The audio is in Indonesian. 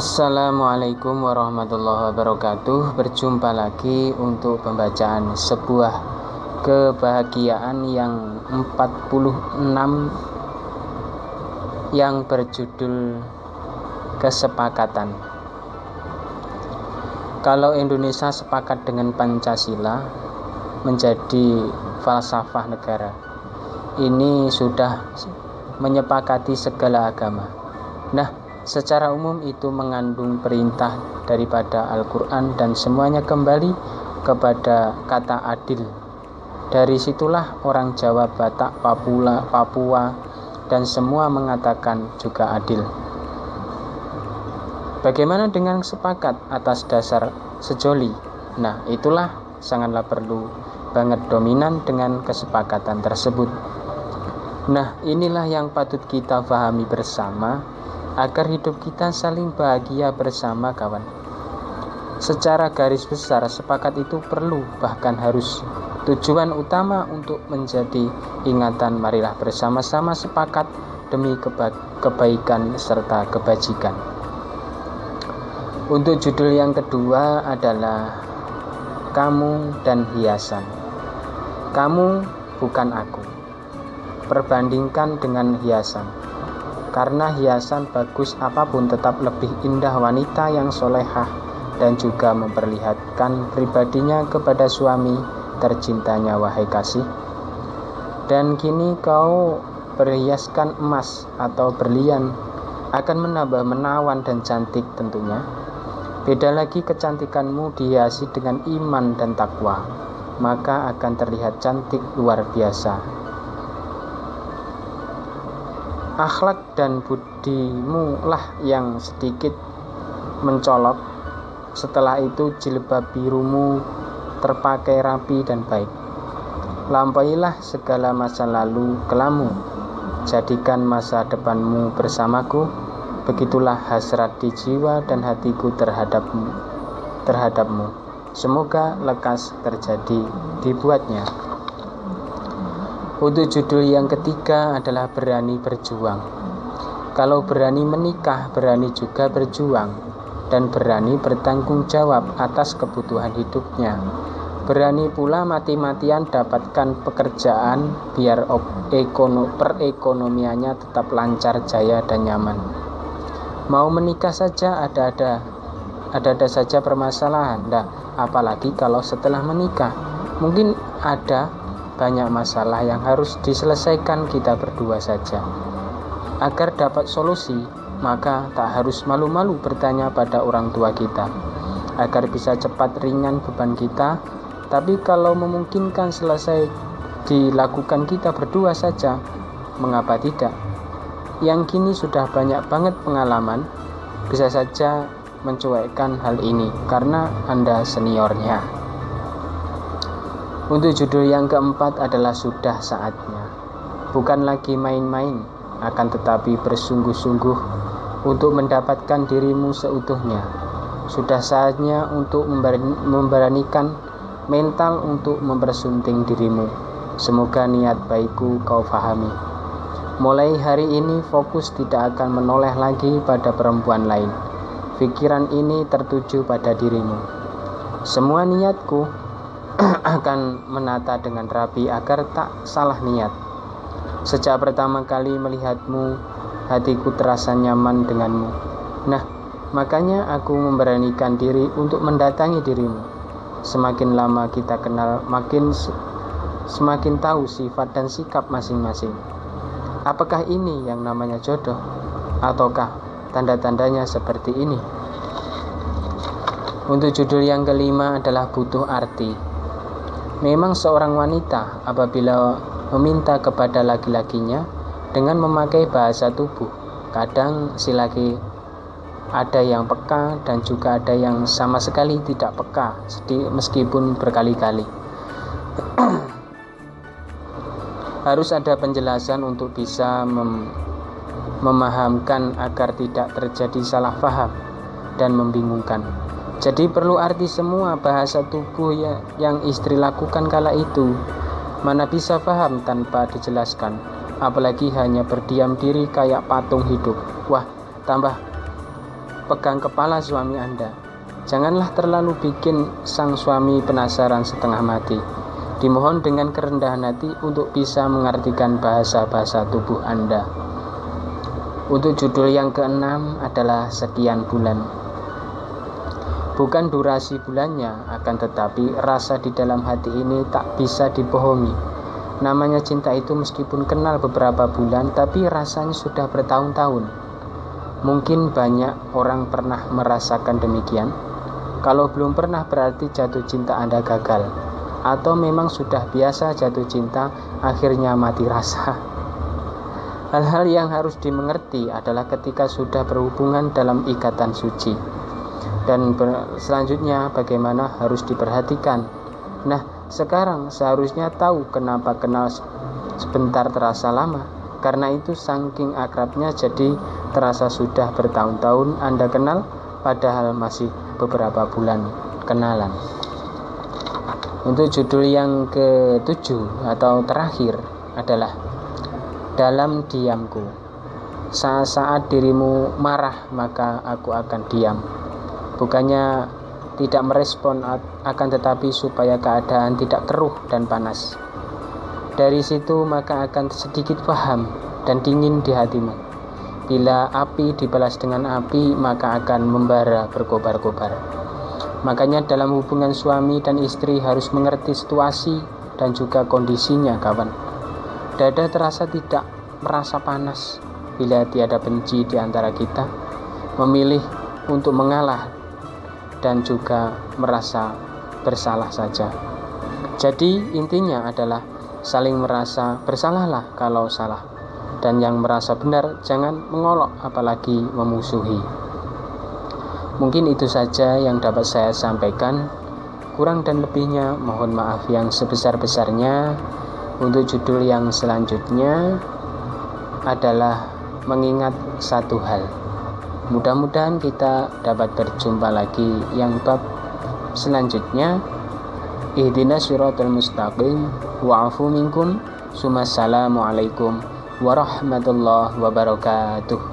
Assalamualaikum warahmatullahi wabarakatuh. Berjumpa lagi untuk pembacaan sebuah kebahagiaan yang 46 yang berjudul Kesepakatan. Kalau Indonesia sepakat dengan Pancasila menjadi falsafah negara, ini sudah menyepakati segala agama. Nah, secara umum itu mengandung perintah daripada Al-Quran dan semuanya kembali kepada kata adil. Dari situlah orang Jawa, Batak, Papua dan semua mengatakan juga adil. Bagaimana dengan sepakat atas dasar sejoli? Nah, itulah sangatlah perlu banget dominan dengan kesepakatan tersebut. Nah, inilah yang patut kita pahami bersama agar hidup kita saling bahagia bersama, kawan. Secara garis besar, sepakat itu perlu, bahkan harus. Tujuan utama untuk menjadi ingatan, marilah bersama-sama sepakat demi kebaikan serta kebajikan. Untuk judul yang kedua adalah Kamu dan Hiasan. Kamu bukan aku. Perbandingkan dengan hiasan. Karena hiasan bagus apapun tetap lebih indah wanita yang solehah dan juga memperlihatkan pribadinya kepada suami tercintanya, wahai kasih. Dan kini kau berhiaskan emas atau berlian akan menambah menawan dan cantik tentunya. Beda lagi kecantikanmu dihiasi dengan iman dan takwa, maka akan terlihat cantik luar biasa. Akhlak dan budimu lah yang sedikit mencolok. Setelah itu jilbab birumu terpakai rapi dan baik. Lampailah segala masa lalu kelamu, jadikan masa depanmu bersamaku. Begitulah hasrat di jiwa dan hatiku terhadapmu. Semoga lekas terjadi dibuatnya. Untuk judul yang ketiga adalah berani berjuang. Kalau berani menikah, berani juga berjuang dan berani bertanggung jawab atas kebutuhan hidupnya. Berani pula mati-matian dapatkan pekerjaan biar perekonomiannya tetap lancar, jaya dan nyaman. Mau menikah saja ada saja permasalahan. Nah, apalagi kalau setelah menikah mungkin ada banyak masalah yang harus diselesaikan kita berdua saja. Agar dapat solusi, maka tak harus malu-malu bertanya pada orang tua kita. Agar bisa cepat ringan beban kita, tapi kalau memungkinkan selesai dilakukan kita berdua saja, mengapa tidak? Yang kini sudah banyak banget pengalaman, bisa saja mencuekkan hal ini karena Anda seniornya. Untuk judul yang keempat adalah sudah saatnya. Bukan lagi main-main, akan tetapi bersungguh-sungguh untuk mendapatkan dirimu seutuhnya. Sudah saatnya untuk memberanikan mental untuk mempersunting dirimu. Semoga niat baikku kau pahami. Mulai hari ini fokus tidak akan menoleh lagi pada perempuan lain. Pikiran ini tertuju pada dirimu. Semua niatku akan menata dengan rapi agar tak salah niat. Sejak pertama kali melihatmu, hatiku terasa nyaman denganmu. Nah, makanya aku memberanikan diri untuk mendatangi dirimu. Semakin lama kita kenal, semakin tahu sifat dan sikap masing-masing. Apakah ini yang namanya jodoh? Ataukah tanda-tandanya seperti ini? Untuk judul yang kelima adalah butuh arti. Memang seorang wanita apabila meminta kepada laki-lakinya dengan memakai bahasa tubuh, kadang si laki ada yang peka dan juga ada yang sama sekali tidak peka meskipun berkali-kali. Harus ada penjelasan untuk bisa memahamkan agar tidak terjadi salah paham dan membingungkan. Jadi perlu arti semua bahasa tubuh yang istri lakukan kala itu. Mana bisa paham tanpa dijelaskan, apalagi hanya berdiam diri kayak patung hidup. Wah, tambah pegang kepala suami Anda. Janganlah terlalu bikin sang suami penasaran setengah mati. Dimohon dengan kerendahan hati untuk bisa mengartikan bahasa-bahasa tubuh Anda. Untuk judul yang keenam adalah sekian bulan. Bukan durasi bulannya, akan tetapi rasa di dalam hati ini tak bisa dibohongi. Namanya cinta itu meskipun kenal beberapa bulan, tapi rasanya sudah bertahun-tahun. Mungkin banyak orang pernah merasakan demikian. Kalau belum pernah berarti jatuh cinta Anda gagal. Atau memang sudah biasa jatuh cinta, akhirnya mati rasa. Hal-hal yang harus dimengerti adalah ketika sudah berhubungan dalam ikatan suci. Dan selanjutnya bagaimana harus diperhatikan. Nah, sekarang seharusnya tahu kenapa kenal sebentar terasa lama. Karena itu saking akrabnya jadi terasa sudah bertahun-tahun Anda kenal, padahal masih beberapa bulan kenalan. Untuk judul yang ke-7 atau terakhir adalah dalam diamku. Saat-saat dirimu marah, maka aku akan diam. Bukannya tidak merespon, akan tetapi supaya keadaan tidak keruh dan panas. Dari situ maka akan sedikit paham dan dingin di hatimu. Bila api dibalas dengan api, maka akan membara berkobar-kobar. Makanya dalam hubungan suami dan istri harus mengerti situasi dan juga kondisinya, kawan. Dada terasa tidak merasa panas bila tiada benci di antara kita, memilih untuk mengalah dan juga merasa bersalah saja. Jadi intinya adalah saling merasa bersalahlah kalau salah, dan yang merasa benar jangan mengolok apalagi memusuhi. Mungkin itu saja yang dapat saya sampaikan. Kurang dan lebihnya mohon maaf yang sebesar-besarnya. Untuk judul yang selanjutnya adalah mengingat satu hal. Mudah-mudahan kita dapat berjumpa lagi yang bab selanjutnya. Ihdinas siratal mustaqim wa'fu minkum. Assalamualaikum warahmatullahi wabarakatuh.